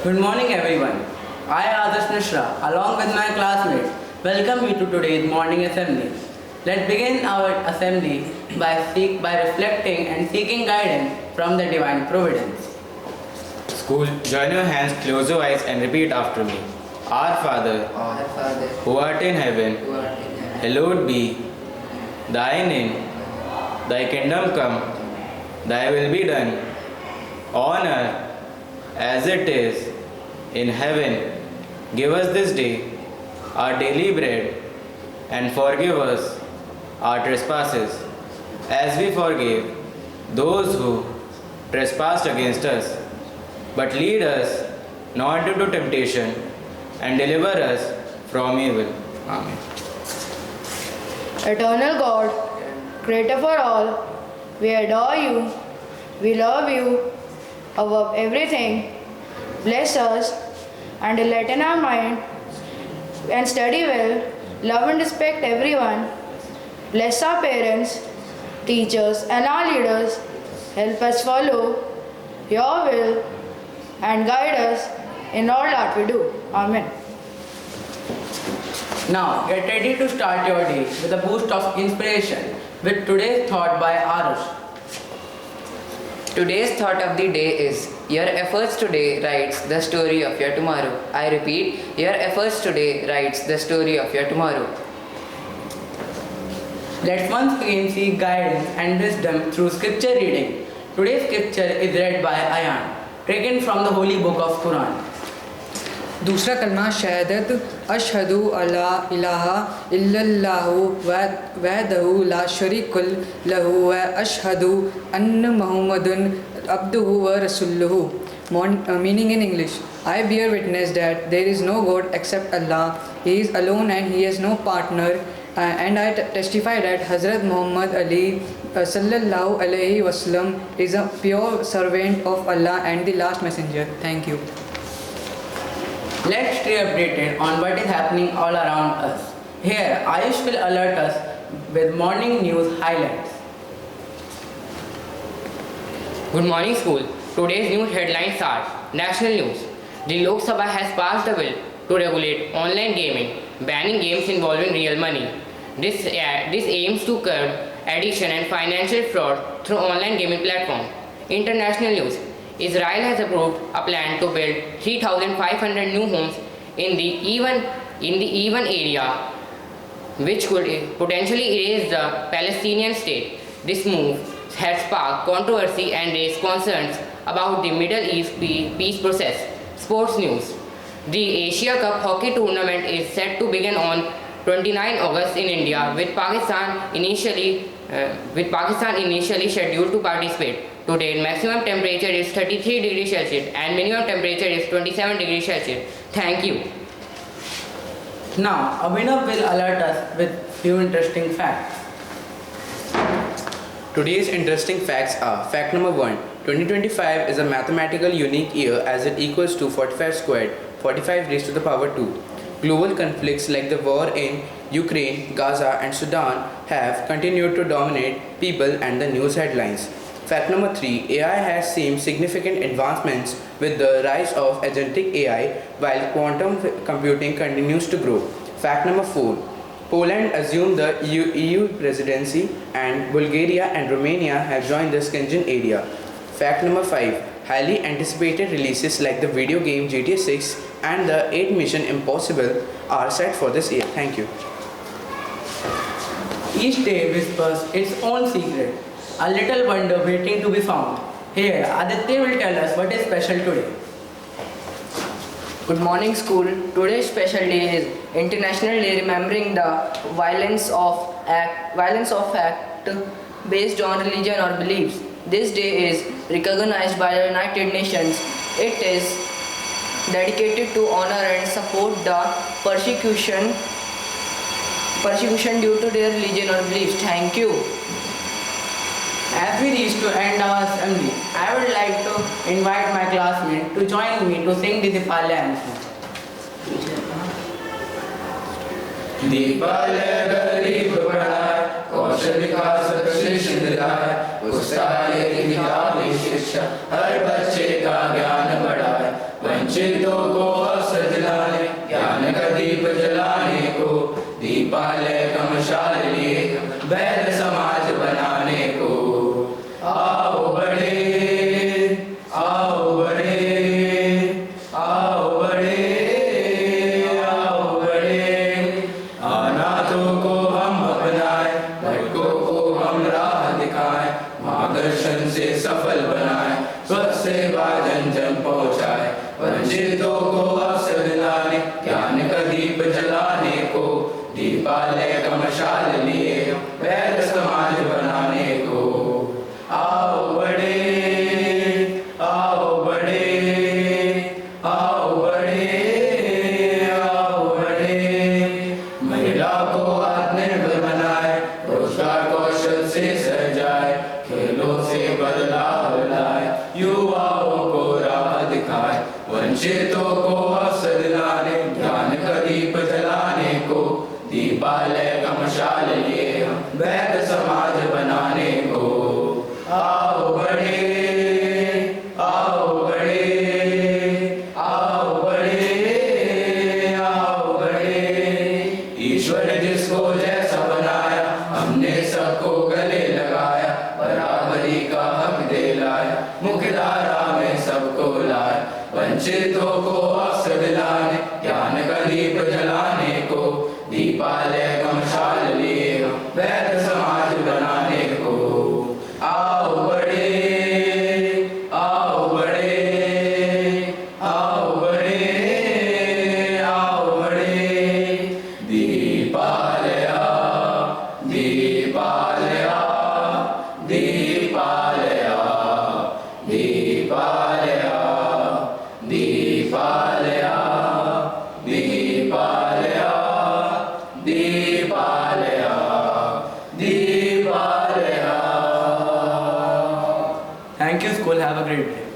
Good morning everyone. I, Adarsh Mishra, along with my classmates, welcome you to today's morning assembly. Let's begin our assembly by reflecting and seeking guidance from the divine providence. School, join your hands, close your eyes and repeat after me. Our Father, who art in heaven, hallowed be thy name. Thy kingdom come, thy will be done on earth as it is in heaven. Give us this day our daily bread and forgive us our trespasses as we forgive those who trespass against us. But lead us not into temptation and deliver us from evil. Amen. Eternal God, Creator for all, we adore you, we love you above everything. Bless us and enlighten our mind and study well, love and respect everyone. Bless our parents, teachers and our leaders. Help us follow your will and guide us in all that we do. Amen. Now get ready to start your day with a boost of inspiration with today's thought by Arush. Today's thought of the day is your efforts today writes the story of your tomorrow. I repeat, your efforts today writes the story of your tomorrow. Let's once again seek guidance and wisdom through scripture reading. Today's scripture is read by Ayan, taken from the holy book of Quran. दूसरा कलमा शहादत अशहदु अल्ला इलाहा इल्लल्लाहु वहदहु ला शरीक लहु व अशहदु अन्न मुहम्मदुन अब्दुहु व रसूलुहु. Meaning in English, I bear witness that there is no God except Allah. He is alone and He has no partner. And I testify that Hazrat Muhammad Ali sallallahu alaihi wasallam is a pure servant of Allah and the last messenger. Thank you. Let's stay updated on what is happening all around us. Here, Ayush will alert us with morning news highlights. Good morning school. Today's news headlines are National News. The Lok Sabha has passed a bill to regulate online gaming, banning games involving real money. This aims to curb addiction and financial fraud through online gaming platforms. International News. Israel has approved a plan to build 3,500 new homes in the Yemen area, which could potentially erase the Palestinian state. This move has sparked controversy and raised concerns about the Middle East peace process. Sports news. The Asia Cup hockey tournament is set to begin on 29 August in India, with Pakistan initially scheduled to participate. Today, maximum temperature is 33 degrees Celsius and minimum temperature is 27 degrees Celsius. Thank you. Now, Abhinav will alert us with few interesting facts. Today's interesting facts are: fact number 1, 2025 is a mathematical unique year as it equals to 45 squared, 45 raised to the power 2. Global conflicts like the war in Ukraine, Gaza and Sudan have continued to dominate people and the news headlines. Fact number 3, AI has seen significant advancements with the rise of agentic AI while quantum computing continues to grow. Fact number 4, Poland assumed the EU presidency and Bulgaria and Romania have joined the Schengen area. Fact number 5, highly anticipated releases like the video game GTA 6 and the 8 Mission Impossible are set for this year. Thank you. Each day whispers its own secret, a little wonder waiting to be found. Here, Aditya will tell us what is special today. Good morning school. Today's special day is International Day remembering the violence of act based on religion or beliefs. This day is recognized by the United Nations. It is dedicated to honor and support the persecution due to their religion or beliefs. Thank you. As we reach to end our assembly, I would like to invite my classmates to join me to sing the Dipali anthem. Deepal गरीब बढ़ाए, कौशल विकास शिक्षा दिलाए, पुस्तकालय की किताबी शिक्षा हर बच्चे का ज्ञान बढ़ाए, वंचित दीपालय का मशाल लिए वैध समाज बनाने को आओ बढ़े, आओ बढ़े, आओ बढ़े, आओ बढ़े। अनाथों को हम अपनाएं, भटकों को हम राह दिखाएं, मार्गदर्शन से सफल बनाएं, स्वस्थ सेवा जन जन पहुँचाए, वंचितों को अवसर दिलाने, ज्ञान का दीप जलाने को दीपालय का मशाल लिए वैध समाज बनाने को आओ बढ़े, आओ बढ़े, आओ बढ़े, आओ बढ़े। महिला को आत्मनिर्भर बनाए, रोजगार कौशल से सजाए, खेलों से बदलाव लाए, युवाओं को राह दिखाए, वंचितों को अवसर दिलाने, ज्ञान का दीप जलाने को दीपालय का मशाल लिए वैध समाज बनाने को आओ बढ़े, आओ बढ़े, आओ बढ़े, आओ बढ़े। ईश्वर जिसको जैसा बनाया, हमने सबको गले लगाया, बराबरी का हक दिलाया, मुख्यधारा में सबको लाया, वंचितों को अवसर दिलाने, ज्ञान का दीप जलाने को दीपालय का मशाल लिए वैध समाज बनाने को आओ बढ़े, आओ बढ़े, आओ बढ़े, आओ बढ़े। Deepalaya, Deepalaya, Deepalaya, Deepalaya, Deepalaya, Deepalaya, Deepalaya, Deepalaya. Thank you, school. Have a great day.